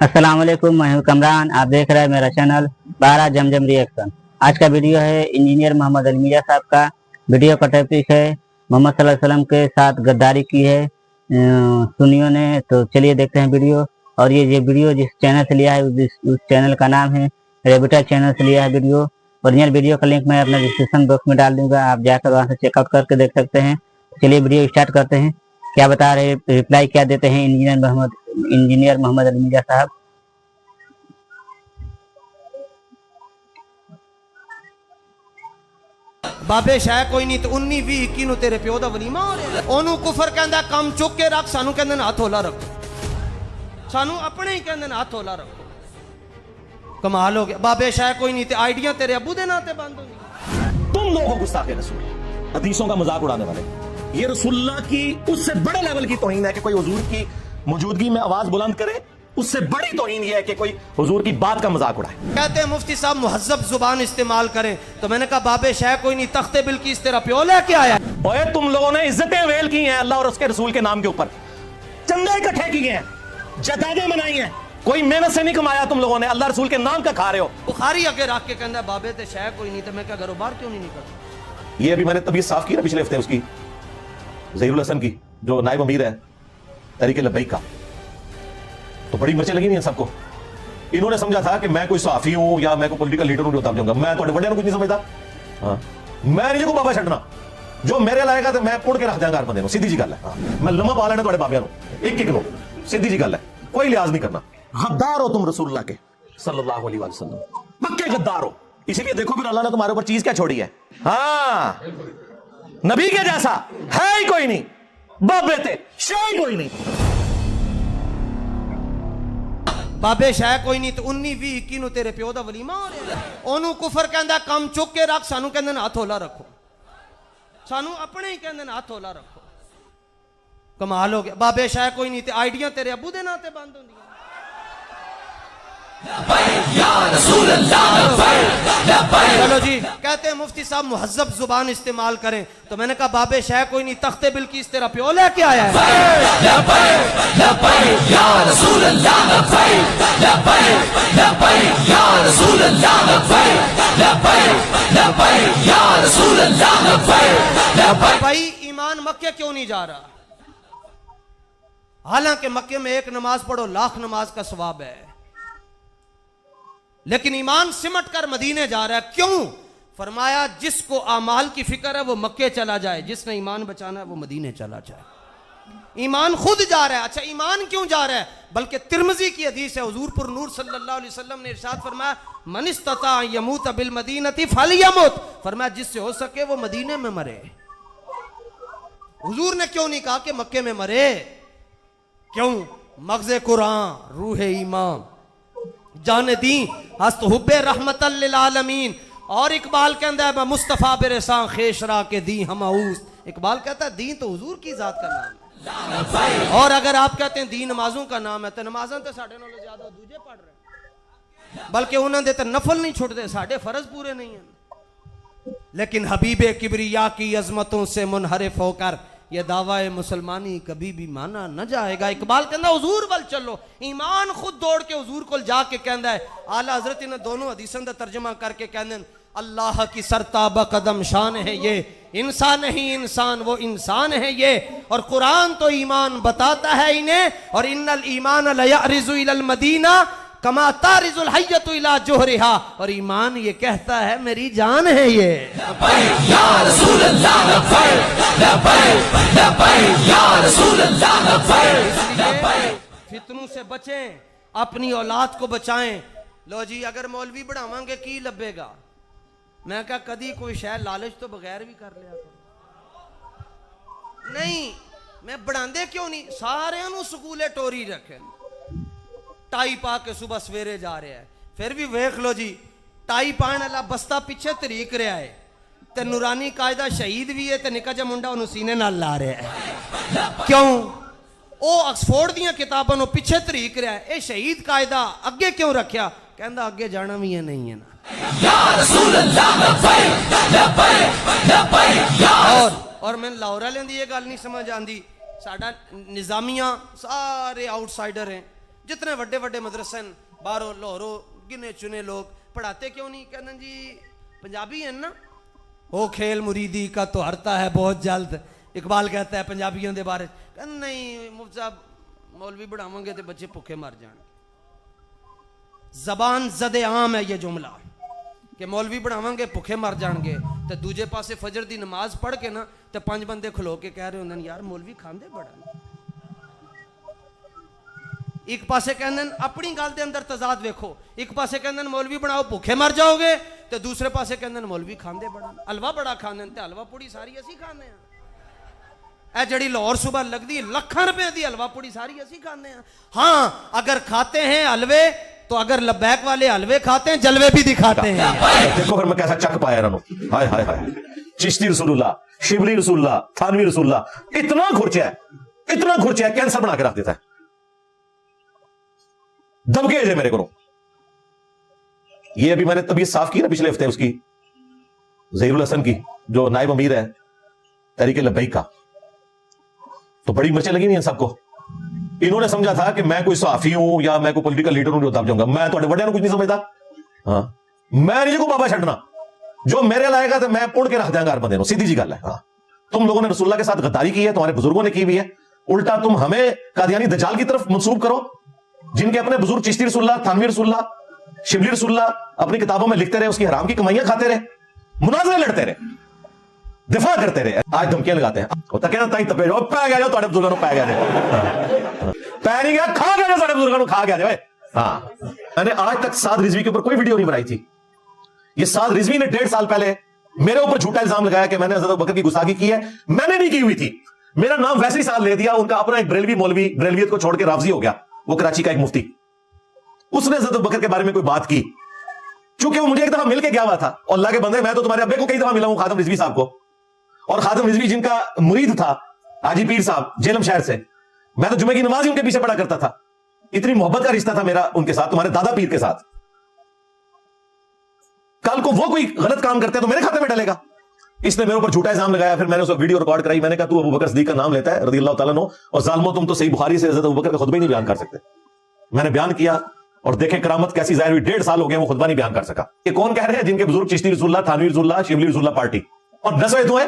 अस्सलाम वालेकुम, मैं हूं कमरान। आप देख रहे हैं मेरा चैनल 12 जमजम रिएक्शन। आज का वीडियो है इंजीनियर मोहम्मद अलमिया साहब का। वीडियो का टॉपिक है मोहम्मद सल्लल्लाहु अलैहि वसल्लम के साथ गद्दारी की है सुन्नियों ने। तो चलिए देखते हैं वीडियो। और ये वीडियो जिस चैनल से लिया है उस चैनल का नाम है रेबिटा चैनल से लिया है वीडियो। ओरिजिनल वीडियो का लिंक मैं अपने डिस्क्रिप्शन बॉक्स में डाल दूंगा, आप जाकर वहां से चेकआउट करके देख सकते हैं। चलिए वीडियो स्टार्ट करते हैं। क्या बता रहे, रिप्लाई क्या देते हैं इंजीनियर मोहम्मद अलमिया साहब। बाबे शाह कोई नहीं तो 19 20 21 ਨੂੰ ਤੇਰੇ ਪਿਓ ਦਾ ਵਲੀਮਾ ਹੋ ਰਿਹਾ। ਉਹਨੂੰ ਕੁਫਰ ਕਹਿੰਦਾ ਕੰਮ ਚੁੱਕ ਕੇ ਰੱਖ, ਸਾਨੂੰ ਕਹਿੰਦੇ ਨੇ ਹੱਥ ਹੌਲਾ ਰੱਖੋ। ਸਾਨੂੰ ਆਪਣੇ ਹੀ ਕਹਿੰਦੇ ਨੇ ਹੱਥ ਹੌਲਾ ਰੱਖੋ। कमाल हो गया। बाबे शाह कोई नहीं तो आइडिया तेरे अबू दे नाते बंद होगी। तुम लोगों को गुस्ताखे रसूल, हदीसों का मजाक उड़ाने वाले, ये रसूलुल्लाह की उससे बड़े लेवल की तौहीन है कि कोई हुजूर की मौजूदगी में आवाज बुलंद करे। उससे बड़ी तौहीन ये है कि कोई हुजूर की बात का मजाक उड़ाए। कहते हैं मुफ्ती साहब मुहज्जब जुबान इस्तेमाल करें, तो मैंने कहा बाबे शाह कोई नहीं, तख्ते बिल्किस तेरा प्यो लेके आया। ओए तुम लोगों ने इज्जतें वेल की हैं अल्लाह और उसके रसूल के नाम के ऊपर, चंदे इकट्ठे किए हैं, जतादे मनाई हैं, कोई मेहनत से नहीं कमाया तुम लोगों ने, अल्लाह रसूल के नाम का खा रहे हो। बुखारी आगे रख के कहता बाबे ते शाह कोई नहीं, तो मैं क्या घरों बाहर क्यों नहीं निकलता। ये अभी मैंने तबीयत साफ की ना पिछले हफ्ते उसकी, ज़हीरुल हसन की, जो नायब अमीर है तहरीक लब्बैक का, तो बड़ी मिर्चें लगी नहीं है सबको। इन्होंने समझा था कि मैं कोई सहाफी हूं या मैं कोई पॉलिटिकल लीडर हूं, उतार जाऊंगा मैं, तो बड़े कुछ नहीं समझता। हाँ, मैं नहीं को बाबा छड़ना, जो मेरे लाएगा तो मैं पुड़ के रख देंगे हर बंदे को, सीधी जी गल है। मैं लम्मा पा लेना बाबिया एक एक लो, सीधी जी गल है, कोई लिहाज नहीं करना। गद्दार हो तुम रसूलुल्लाह के सल्लल्लाहु अलैहि वसल्लम, पक्के गद्दार हो। इसीलिए देखो फिर अल्लाह ने तुम्हारे ऊपर चीज क्या छोड़ी है। हाँ, नबी के जैसा है ही कोई नहीं, बाबे थे शाह ही कोई नहीं। बाबे शाह कोई नहीं तो 19 20 21 ਨੂੰ ਤੇਰੇ ਪਿਓ ਦਾ ਵਲੀਮਾ ਹੋ ਰਿਹਾ। ਉਹਨੂੰ ਕੁਫਰ ਕਹਿੰਦਾ ਕੰਮ ਚੁੱਕ ਕੇ ਰੱਖ, ਸਾਨੂੰ ਕਹਿੰਦੇ ਨੇ ਹੱਥ ਹੌਲਾ ਰੱਖੋ। ਸਾਨੂੰ ਆਪਣੇ ਹੀ ਕਹਿੰਦੇ ਨੇ ਹੱਥ ਹੌਲਾ ਰੱਖੋ। कमाल हो गया। बाबे शाह कोई नहीं तो आइडिया तेरे अबू दे नाते बंद होंगी। चलो जी, कहते हैं मुफ्ती साहब मुहज्जब जुबान इस्तेमाल करें, तो मैंने कहा बाबे शाह कोई नहीं, तख्ते बिल्किस तेरा प्यो लेके आया है। भाई ईमान मक्के क्यों नहीं जा रहा? हालांकि मक्के में एक नमाज पढ़ो लाख नमाज का सवाब है, लेकिन ईमान सिमट कर मदीने जा रहा है। क्यों? फरमाया जिसको आमाल की फिक्र है वो मक्के चला जाए, जिसने ईमान बचाना है वो मदीने चला जाए। ईमान खुद जा रहा है। अच्छा, ईमान क्यों जा रहा है? बल्कि तिरमिज़ी की हदीस है, हुजूर पर नूर सल्लल्लाहु अलैहि वसल्लम ने इरशाद फरमाया मन इस्तता यमूत बिल मदीनती फलयमुत, फरमाया जिससे हो सके वो मदीने में मरे। हुजूर ने क्यों नहीं कहा कि मक्के में मरे? क्यों? मगज़े कुरान, रूह ईमान, जान दी हस्त हुब्बे रहमतल लिल आलमीन। और इकबाल कहता है मुस्तफ़ा बेरसा खेशरा के दी हमाऊस। इकबाल कहता है दीन तो हुजूर की जात का नाम है, और अगर आप कहते हैं दीन नमाजों का नाम है, तो नमाज़ां तो साढ़े नालों ज्यादा दूजे पढ़ रहे, बल्कि उन्होंने तो नफल नहीं छुटते, साढ़े फर्ज पूरे नहीं है। लेकिन हबीबे किबरिया की अजमतों से मुनहरिफ होकर ये दावा मुसलमानी कभी भी माना न जाएगा। इकबाल कहता हुजूर वल चलो, ईमान खुद दौड़ के हुजूर को जाके कहता है। आला हजरत ने दोनों हदीसों का तर्जमा करके कहते हैं अल्लाह की सरताबा कदम शान है ये, इंसान नहीं इंसान वो इंसान है ये। और कुरान तो ईमान बताता है इन्हें, और इन्नल ईमान लयअरिज़ु इलल मदीना कमा तारिजुल हय्यतु इला जोहरिहा, और ईमान ये कहता है मेरी जान है ये। या रसूल अल्लाह या रसूल अल्लाह। फितनों से बचें, अपनी औलाद को बचाएं। लो जी, अगर मौलवी बढ़ावांगे की लबेगा? मैं क्या कदी कोई शय लालच तो बगैर भी कर लिया नहीं। मैं बढ़ांदे क्यों नहीं? सारे स्कूले टोरी रखे, टाई पा के सुबह सवेरे जा रहा है। फिर भी वेख लो जी, टाई पाने वाला बस्ता पिछे तरीक रहा है, ते नूरानी कायदा शहीद भी है, ते निका जा मुंडा उन्होंने सीने नाल ला रहा है। क्यों? वो ऑक्सफोर्ड दी किताबों नो पिछे तरीक रहा है, ये शहीद कायदा अगे क्यों रखा? कहता अगे जाना भी है नहीं है ना। और मैं लाहौर वाले की यह गल नहीं समझ आती, साडा निजामिया सारे आउटसाइडर हैं, जितने बड़े बड़े मदरसे बाहरों लाहौरों गिने चुने लोग पढ़ाते क्यों नहीं? कहते जी पंजाबी है ना, वो खेल मुरीदी का तो हरता है बहुत जल्द। इकबाल कहता है पंजाबियों के बारे, कहते नहीं मुफ्ती साहब मौलवी बढ़ावेंगे तो बच्चे भुखे मर जाएंगे। जबान जदे आम है ये जुमला कि मौलवी बढ़ावेंगे भुखे मर जाएंगे, तो दूजे पासे फजर की नमाज पढ़ के ना तो 5 बंदे खलो के कह रहे होंगे यार मौलवी खांदे बड़ा। एक पासे कहते अपनी गल के अंदर तजाद वेखो, एक पासे कहते मौलवी बनाओ भुखे मर जाओगे, तो दूसरे पासे कहते मौलवी खांदे बड़ा, हलवा बड़ा खांदे, ते हलवा पूड़ी सारी असी खाने हैं। ए जड़ी लाहौर सुबह लगती लाखां रुपए की हलवा पूड़ी सारी असी खाने हैं। हाँ अगर खाते हैं हलवे तो अगर लबैक वाले हलवे खाते हैं जलवे भी दिखाते हैं। देखो फिर मैं कैसा चक पाया इन्होंने, हाय हाय हाय, चिश्ती रसूलुल्लाह, शिबली रसूलुल्लाह, थानवी रसूलुल्लाह, इतना खुर्चा है कैंसर बना के रख देता है। दबके है मेरे को। ये अभी मैंने तबीयत साफ की ना पिछले हफ्ते उसकी, ज़हीरुल हसन की, जो नायब अमीर है तहरीक लब्बैक का, तो बड़ी मिर्चें लगी नहीं इन सबको। इन्होंने समझा था कि मैं कोई सहाफी हूं या मैं कोई पॉलिटिकल लीडर हूं जो दब जाऊंगा। मैं तो बड़े कुछ नहीं समझता। हाँ मैं नहीं को बाबा छड़ना, जो मेरे लाएगा तो मैं पुड़ के रख देंगे हर बंदे को, सीधी जी गल है। हाँ तुम लोगों ने रसूलुल्लाह के साथ गद्दारी की है, तुम्हारे बुजुर्गों ने की भी है, उल्टा तुम हमें कादियानी दज्जाल की तरफ मंसूब करो, जिनके अपने बुजुर्ग चिश्ती रसूलुल्लाह, थानवी रसूलुल्लाह, शिबली रसूलुल्लाह अपनी किताबों में लिखते रहे, उसकी हराम की कमाइयां खाते रहे, मुनाज़रे लड़ते रहे, दिफा करते रहे, आज धमकियां लगाते हैं। होता कहना ताई तपे जाओ, पै गया जाओ तुम्हारे बुजुर्गों को, पै गया जाओ, पै नहीं गया खा गया तुम्हारे बुजुर्गों को, खा गया जाओ। हाँ मैंने आज तक साद रिजवी के ऊपर कोई वीडियो नहीं बनाई थी। ये साद रिजवी ने 1.5 साल पहले मेरे ऊपर झूठा इल्जाम लगाया कि मैंने हज़रत अबू बकर की गुस्ताखी की है। मैंने नहीं की हुई थी, मेरा नाम वैसे ही साल ले दिया। उनका अपना एक बरेलवी मौलवी बरेलवियत को छोड़ के राफजी हो गया, वो कराची का एक मुफ्ती, उसने हज़रत अबू बकर के बारे में कोई बात की। चूंकि वो मुझे एक दफा मिलके गया हुआ था, और अल्लाह के बंदे मैं तो तुम्हारे अब्बे को कई दफा मिला हूं, खादिम रिजवी साहब को, और खादिम रिजवी जिनका मुरीद था हाजी पीर साहब जेलम शहर से, मैं तो जुमे की नमाज ही उनके पीछे पढ़ा करता था। इतनी मोहब्बत का रिश्ता था मेरा उनके साथ, तुम्हारे दादा पीर के साथ। कल को वो कोई गलत काम करते हैं तो मेरे खाते में डलेगा। इसने मेरे ऊपर झूठा इल्जाम लगाया, फिर मैंने उसको वीडियो रिकॉर्ड कराई। मैंने कहा तू अबू बकर सिद्दीक का नाम लेता है रज़ियल्लाहु ताला अन्हु, और जालिमो तुम तो सही बुखारी से हज़रत अबू बकर का खुतबा ही नहीं बयान कर सकते। मैंने बयान किया और देखें करामत कैसी जाहिर हुई। 1.5 साल हो गए वो खुतबा नहीं बयान कर सका। ये कौन कह रहे हैं? जिनके बुजुर्ग चिश्ती रसूलुल्लाह, थानवी रसूलुल्लाह, शिबली रसूलुल्लाह पार्टी, और 10वें तो है।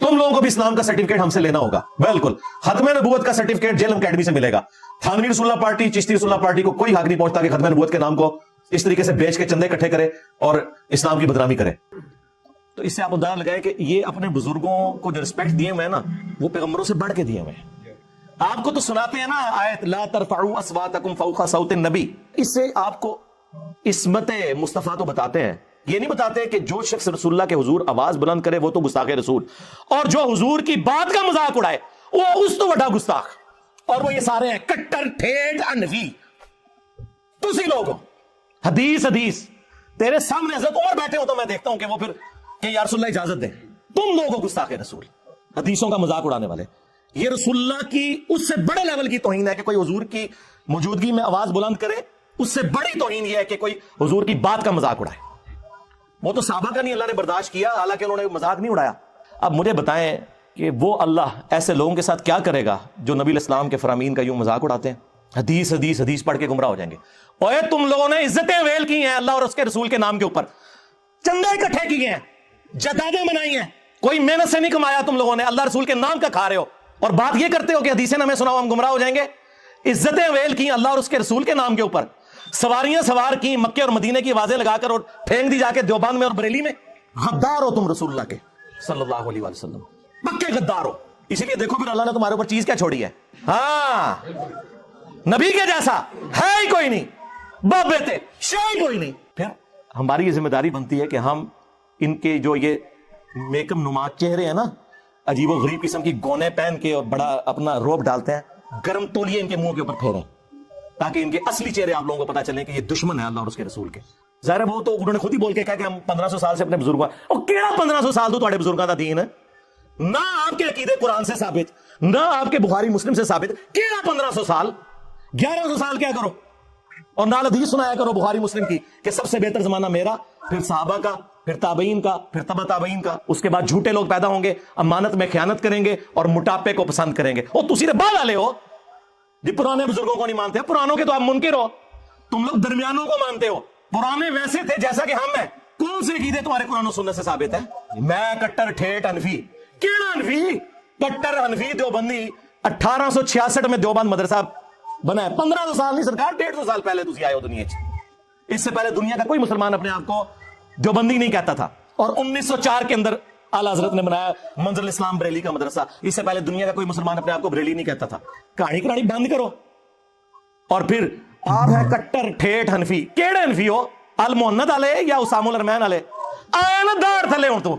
तुम लोगों को भी इस्लाम का सर्टिफिकेट हमसे लेना होगा, बिल्कुल खत्म नबूवत का सर्टिफिकेट जेलम अकेडमी से मिलेगा। थानवी रसूलुल्लाह पार्टी, चिश्ती रसूलुल्लाह पार्टी को कोई हक नहीं पहुंचता कि खत्म नबूवत के नाम को इस तरीके से बेच के चंदे इकट्ठे करे और इस्लाम की बदनामी करे। तो इससे आप उदाहरण लगाए कि ये अपने बुजुर्गों को जो रिस्पेक्ट दिए हुए हैं ना, वो पैगंबरों से बढ़ के दिए हुए हैं। आपको तो सुनाते हैं ना आयत ला तरफउ अस्वातकुम फौका सौतिन नबी, इससे आपको इस्मत मुस्तफा तो बताते हैं। ये नहीं बताते कि जो शख्स रसूलुल्लाह के हुजूर आवाज बुलंद करे वो तो गुस्ताखे रसूल, और जो हुजूर की बात का मजाक उड़ाए वो उस तो बड़ा गुस्ताख। और वो ये सारे हैं कट्टर ठेठ अनवी। तुसी लोग हदीस तेरे सामने हज़रत उमर बैठे हो तो मैं देखता हूं कि वो फिर कि या रसूलुल्लाह इजाजत दे। तुम लोगों गुस्ताखे रसूल, हदीसों का मजाक उड़ाने वाले। ये रसूलुल्लाह की उससे बड़े लेवल की तौहीन है कि कोई हुजूर की मौजूदगी में आवाज बुलंद करे। उससे बड़ी तौहीन यह है कि कोई हुजूर की बात का मजाक उड़ाए। वो तो साहबा का नहीं अल्लाह ने बर्दाश्त किया, हालांकि उन्होंने मजाक नहीं उड़ाया। अब मुझे बताएं कि वो अल्लाह ऐसे लोगों के साथ क्या करेगा जो नबी इस्लाम के फरामीन का यूं मजाक उड़ाते हैं, हदीस पढ़ के गुमराह हो जाएंगे। ओए तुम लोगों ने इज्जतें वेल की हैं अल्लाह और उसके रसूल के नाम के ऊपर, चंदा इकट्ठे किए हैं, जदादें बनाई हैं, कोई मेहनत से नहीं कमाया तुम लोगों ने, अल्लाह रसूल के नाम का खा रहे हो, और बात ये करते हो कि हदीसें हमें सुनाओ हम गुमराह हो जाएंगे। इज्जतें वेल की अल्लाह और उसके रसूल के नाम के ऊपर, सवारियां सवार की मक्के और मदीने की आवाजें लगाकर और फेंक दी जाके देवबंद में और बरेली में। गद्दार हो तुम रसूलुल्लाह के सल्लल्लाहु अलैहि वसल्लम, पक्के गद्दार हो। इसीलिए देखो फिर अल्लाह ने तुम्हारे ऊपर चीज क्या छोड़ी है। हाँ नबी के जैसा है ही कोई नहीं, बाप बेटे शायद कोई नहीं। फिर हमारी ये जिम्मेदारी बनती है कि हम इनके जो ये मेकअप नुमा चेहरे हैं ना, अजीबो गरीब किस्म की गोने पहन के और बड़ा अपना रोब डालते हैं, गर्म तौलिए इनके मुंह के ऊपर फेरें ताकि इनके असली चेहरे आप लोगों को पता चले कि ये दुश्मन है अल्लाह और उसके रसूल के। जाहिर है वो तो उन्होंने खुद ही बोल के कहा कि हम 1500 साल से अपने बुजुर्गों, और केड़ा 1500 साल तो तुम्हारे बुजुर्गों का दीन है ना, आपके अकीदे कुरान से साबित, ना आपके बुखारी मुस्लिम से साबित। केड़ा 1500 साल, 1100 साल क्या करो, और नाल हदीस सुनाया करो बुखारी मुस्लिम की कि सबसे बेहतर जमाना मेरा, फिर साहबा का, फिर ताबईन का, फिर तबा ताबईन का। उसके बाद झूठे लोग पैदा होंगे, अमानत में खयानत करेंगे और मोटापे को पसंद करेंगे। और तुसी ने बाल वाले हो, जी पुराने बुजुर्गों को नहीं मानते, पुरानों के तो आप मुनकिर हो, तुम लोग दरमियानों को मानते हो। पुराने वैसे थे जैसा कि हम हैं। कौन से कीदे तुम्हारे कुरान और सुन्नत से साबित है? मैं कट्टर ठेठ हनफी, केड़ा हनफी? कट्टर हनफी देवबंदी 1866 में देवबंद मदरसा बना है। 1500 साल नहीं सरकार, 150 साल पहले तुसी आए हो दुनिया च। इससे पहले दुनिया का कोई मुसलमान अपने आप को देवबंदी नहीं कहता था। और 1904 के अंदर आला हजरत ने बनाया मंजर इस्लाम बरेली का मदरसा। इससे पहले दुनिया का कोई मुसलमान अपने आप को बरेली नहीं कहता था। कहानी करानी बंद करो। और फिर आप है कट्टर ठेठ हनफी, केड़े हनफी हो? अल मोहम्मद आले या उसामुल अरमैन आले? आनदार थले हूं तो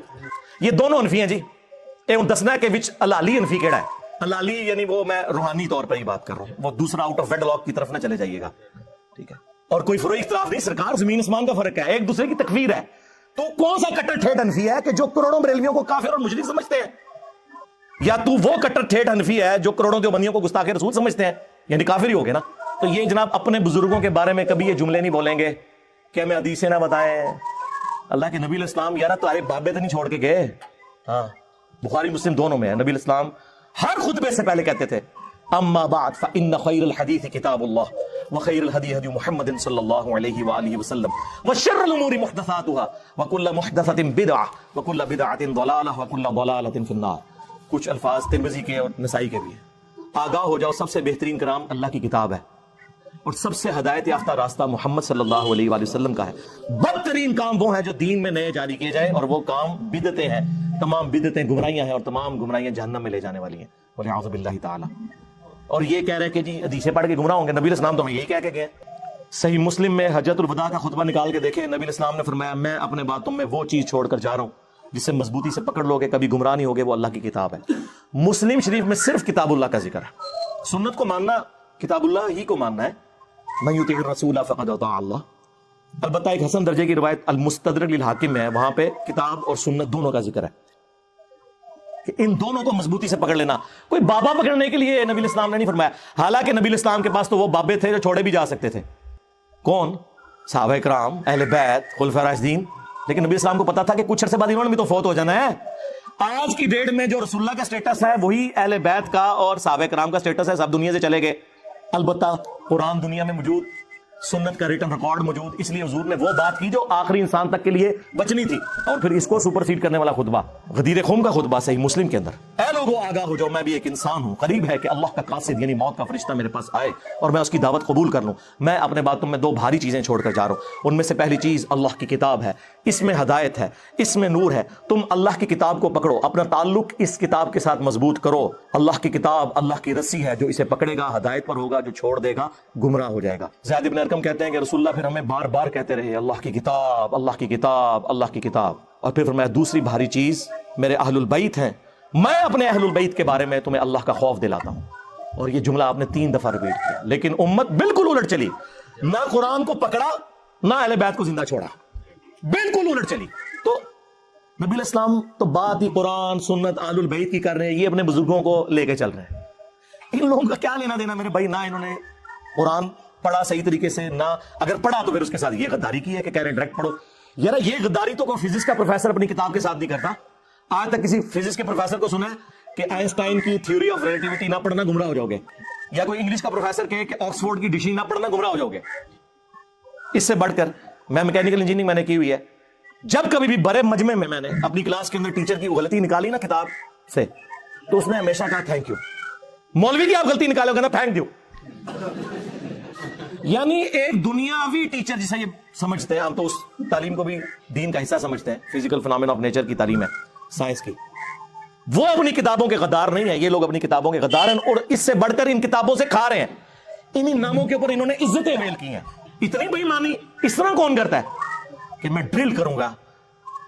ये दोनों हनफी हैं जी। ये दसना है कि विच अलाली हनफी केड़ा है। अलाली यानी वो, मैं रूहानी तौर पर ही बात कर रहा हूं, वो दूसरा आउट ऑफ वेडलॉक की तरफ ना चले जाइएगा, ठीक है? और कोई फुरोई इख्तिलाफ नहीं, सरकार जमीन आसमान का फर्क है, एक दूसरे की तकफीर है। तो कौन सा कट्टर ठेठ हनफी है कि जो करोड़ों बरेलवियों को काफिर और मुशरिक समझते हैं? या तू वो कट्टर ठेठ हनफी है जो करोड़ों देवबंदियों को गुस्ताखे रसूल समझते हैं? यानी काफिर ही हो गए ना। तो ये जनाब अपने बुजुर्गों के बारे में कभी ये जुमले नहीं बोलेंगे कि हमें हदीसें ना बताएं। अल्लाह के नबी इस्लाम यार तुम्हारे बाबे तो नहीं छोड़ के गए। हाँ, बुखारी मुस्लिम दोनों में है। नबी इस्लाम हर खुतबे से पहले कहते थे अम्मा बाद फइन्न खैरुल हदीस किताबुल्लाह व खैरुल हदी हदी मुहम्मद सल्लल्लाहु अलैहि व आलिहि वसल्लम व शर्रुल उमूरि मुहदसातुहा व कुल्लु मुहदसतिन बिदअह व कुल्लु बिदअतिन दलालह व कुल्लु दलालतिन फिन्नार। कुछ अल्फाज तिरमिज़ी के और नसाई के भी हैं। आगाह हो जाओ, सबसे बेहतरीन कलाम अल्लाह की किताब है और सबसे हदायत याफ्ता रास्ता मोहम्मद सल्लल्लाहु अलैहि वसल्लम का है। बदतरीन काम वो है जो दीन में नए जारी किए जाए और वो काम बिदतें हैं। तमाम बिदतें गुमराहियां हैं और तमाम गुमराहियां जहन्नम में ले जाने वाली हैं। वलियाउज़ु बिल्लाहि ताला। और ये कह रहे हैं कि जी हदीसें पढ़ के गुमराह होंगे। नबी इस्लाम तो हमें यही कह के गए। सही मुस्लिम में हज्जतुल वदा का खुतबा निकाल के देखें, नबी इस्लाम ने फरमाया मैं अपने बातों में वो चीज छोड़कर जा रहा हूं जिससे मजबूती से पकड़ लोगे, कभी गुमराह नहीं होगे, वो अल्लाह की किताब है। मुस्लिम शरीफ में सिर्फ किताबुल्लाह का जिक्र है। सुन्नत को मानना किताबुल्लाह ही को मानना है। मैं युती रसूल फ़क़द अता अल्लाह। अलबत्ता एक हसन दर्जे की रिवायत अल मुस्तदरक लिल हाकिम में है, वहां पे किताब और सुन्नत दोनों का जिक्र है कि इन दोनों को मजबूती से पकड़ लेना। कोई बाबा पकड़ने के लिए नबी इस्लाम ने नहीं फरमाया। हालांकि नबी इस्लाम के पास तो वो बाबे थे जो छोड़े भी जा सकते थे। कौन? सहाबा इकराम, अहले बैत, खुलफा राशिदीन। लेकिन नबी इस्लाम को पता था कि कुछ अरसे बाद इन्होंने भी तो फौत हो जाना है। आज की डेट में जो रसूलुल्लाह का स्टेटस है वही अहले बैत का और सहाबा इकराम का स्टेटस है। सब दुनिया से चले गए। अलबत्ता कुरान दुनिया में मौजूद, सुन्नत का रिटन रिकॉर्ड मौजूद, इसलिए हुजूर ने वो बात की जो आखिरी इंसान तक के लिए बचनी थी। और फिर इसको सुपरसीड करने वाला खुतबा, गदीर खुम का खुतबा सही मुस्लिम के अंदर, ऐ लोगों आगाह हो जाओ, मैं भी एक इंसान हूं। करीब है कि अल्लाह का कासिद यानी मौत का फरिश्ता मेरे पास आए और मैं उसकी दावत कबूल कर लूं। मैं अपने बातों में दो भारी चीजें छोड़कर जा रहा हूं। उनमें से पहली चीज अल्लाह की किताब है। इसमें हदायत है, इसमें नूर है। तुम अल्लाह की किताब को पकड़ो, अपना ताल्लुक इस किताब के साथ मजबूत करो। अल्लाह की किताब अल्लाह की रस्सी है, जो इसे पकड़ेगा हदायत पर होगा, जो छोड़ देगा गुमराह हो जाएगा। ज़ैद इब्न अरकम कहते हैं कि रसूलुल्लाह फिर हमें बार बार कहते रहे अल्लाह की किताब, अल्लाह की किताब, अल्लाह की किताब। और फिर मैं दूसरी भारी चीज मेरे अहलुल बैत हैं, मैं अपने अहलुल बैत के बारे में तुम्हें अल्लाह का खौफ दिलाता हूं। और ये जुमला आपने 3 दफा रिपीट किया। लेकिन उम्मत बिल्कुल उलट चली, ना कुरान को पकड़ा ना अहले बैत को जिंदा छोड़ा, बिल्कुल उलट चली। तो नबी इस्लाम तो बात ही कुरान सुन्नत अहलुल बैत की कर रहे हैं, ये अपने बुजुर्गों को लेके चल रहे हैं। इन लोगों का क्या लेना देना मेरे भाई? ना इन्होंने कुरान पढ़ा सही तरीके से, ना अगर पढ़ा तो फिर उसके साथ ये गद्दारी की है कि कह रहे डायरेक्ट पढ़ो। यार ये गद्दारी तो कोई फिजिक्स का प्रोफेसर अपनी किताब के साथ नहीं करता। आज तक किसी फिजिक्स के प्रोफेसर को सुना है कि आइंस्टाइन की थ्योरी ऑफ रिलेटिविटी ना पढ़ना गुमराह हो जाओगे, या कोई इंग्लिश का प्रोफेसर कहे कि ऑक्सफोर्ड की डिक्शनरी ना पढ़ना गुमराह हो जाओगे। इससे बढ़कर मैं मैकेनिकल इंजीनियरिंग मैंने की हुई है। जब कभी भी बड़े मजमे में मैंने अपनी क्लास के अंदर टीचर की गलती निकाली ना किताब से, तो उसने हमेशा कहा थैंक यू। मौलवी की आप गलती निकालोगे ना, थैंक यू। यानी एक दुनियावी टीचर जिसे ये समझते हैं, हम तो उस तालीम को भी दीन का हिस्सा समझते हैं, फिजिकल फिनोमेना ऑफ नेचर की तालीम है साइंस की, वो अपनी किताबों के गद्दार नहीं है। ये लोग अपनी किताबों के गद्दार हैं और इससे बढ़कर इन किताबों से खा रहे हैं। इन्हीं नामों के ऊपर इन्होंने इज्जतें मेल की हैं। इतनी बेईमानी इस तरह कौन करता है कि मैं ड्रिल करूंगा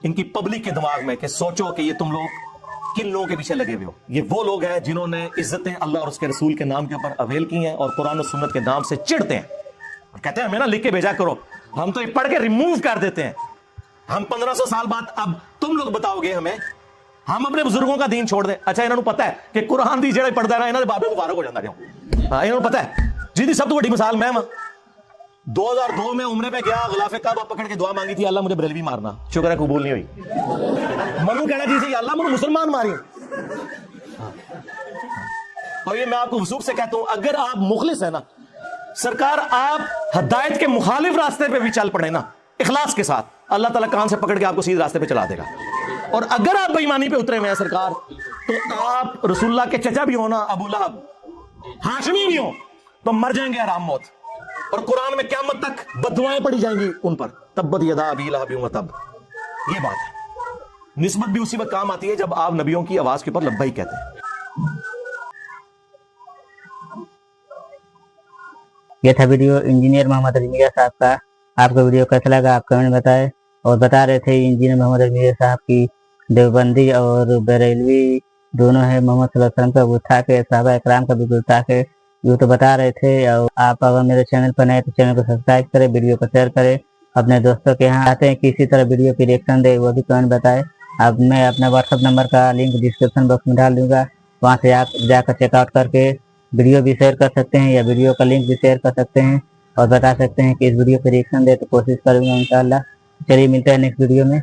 इनकी पब्लिक के दिमाग में कि सोचो कि ये तुम लोग किन लोगों के पीछे लगे हुए हो। ये वो लोग हैं जिन्होंने इज्जतें अल्लाह और उसके रसूल के नाम के ऊपर अवेल की हैं और कुरान और सुन्नत के नाम से चिढ़ते हैं और कहते हैं हमें ना लिख के भेजा करो, हम तो ये पढ़ के रिमूव कर देते हैं। हम 1500 साल बाद अब तुम लोग बताओगे हमें, हम अपने बुजुर्गों का दीन छोड़ दें। अच्छा इन्होंने पता है कि कुरान दी जेड़ा पढ़दा रहा इन्होंने बाबे मुबारक हो जाता क्यों? हाँ इन्होंने पता है। जिंदी सब तो बड़ी मिसाल मैं 2002 में उम्रे पे गया, गिलाफे काबा पकड़ के दुआ मांगी थी, अल्लाह मुझे बरेलवी मारना, शुक्र है कबूल नहीं हुई। मनु कहना जी अल्लाह मुझे मुसलमान मारी। और ये मैं आपको वसूख से कहता हूं, अगर आप मुखलिस है ना सरकार, आप हदायत के मुखालिफ रास्ते पे भी चल पड़े ना इखलास के साथ, अल्लाह ताला कान से पकड़ के आपको सीधे रास्ते पे चला देगा। और अगर आप बेईमानी पे उतरे हुए हैं सरकार, तो आप रसूलुल्लाह के चचा भी हो ना, अबू लहब, हाशमी भी हो, तो मर जाएंगे आराम मौत। और कुरान में क़यामत तक बददुआएं पड़ी जाएंगी उन पर, तब्बत यदा अबी लहब व तब। ये बात है। निस्बत भी उसी वक्त काम आती है जब आप नबियों की आवाज के ऊपर लब्बैक कहते हैं। ये था वीडियो इंजीनियर मोहम्मद अली मियां साहब का। आपको वीडियो कैसा लगा आप कमेंट बताएं। और बता रहे थे इंजीनियर मोहम्मद अली मियां साहब की देवबंदी और बरेलवी दोनों है, मोहम्मद सल्लल्लाहु अलैहि वसल्लम का उठा के, सहाबा इकराम का भी उठा के, ये तो बता रहे थे। और आप अगर मेरे चैनल पर नए तो चैनल को सब्सक्राइब करें, वीडियो को शेयर करें, अपने दोस्तों के यहाँ आते हैं कि इसी तरह वीडियो की रिएक्शन दे, वो भी कमेंट बताएं। अब मैं अपने व्हाट्सअप नंबर का लिंक डिस्क्रिप्शन बॉक्स में डाल दूंगा, वहाँ से आप जाकर चेकआउट करके वीडियो भी शेयर कर सकते हैं या वीडियो का लिंक भी शेयर कर सकते हैं और बता सकते हैं कि इस वीडियो की रिएक्शन दे, तो कोशिश करूंगा इंशाल्लाह। चलिए मिलते हैं नेक्स्ट वीडियो में।